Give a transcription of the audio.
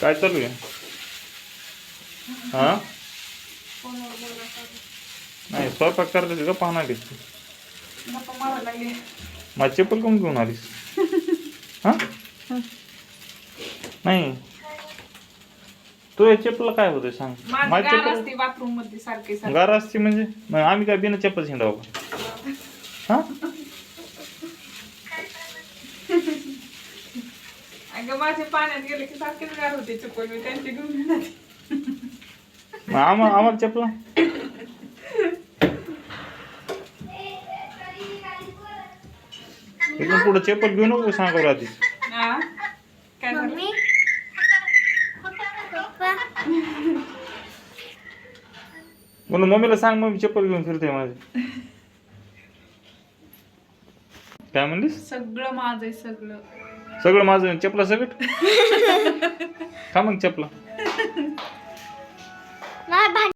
काय चालू आहे? हा नाही स्वयंपाक करते का पाहणार माझी चप्पल कोण घेऊन आलीस? हा नाही तू या चप्पल काय होतं सांग. माझी चप्पल बाथरूम मध्ये सारखे गार असते म्हणजे मग आम्ही काय बिना चप्पल हिंडाव का? हा अगं माझे पाण्यात गेले की सारखेच गार होते चप्पल मी त्यांची घेऊन जाते. मग आम्हाला चप्पल इकडून पुढे चप्पल घेऊ नको सांगा आधी. हा काय झालं? म्हणून मम्मीला सांग मम्मी चप्पल घेऊन फिरते माझे. काय म्हणलीस? सगळं माझं आहे सगळं. सगळं माझं चपला सगळं का मग चपला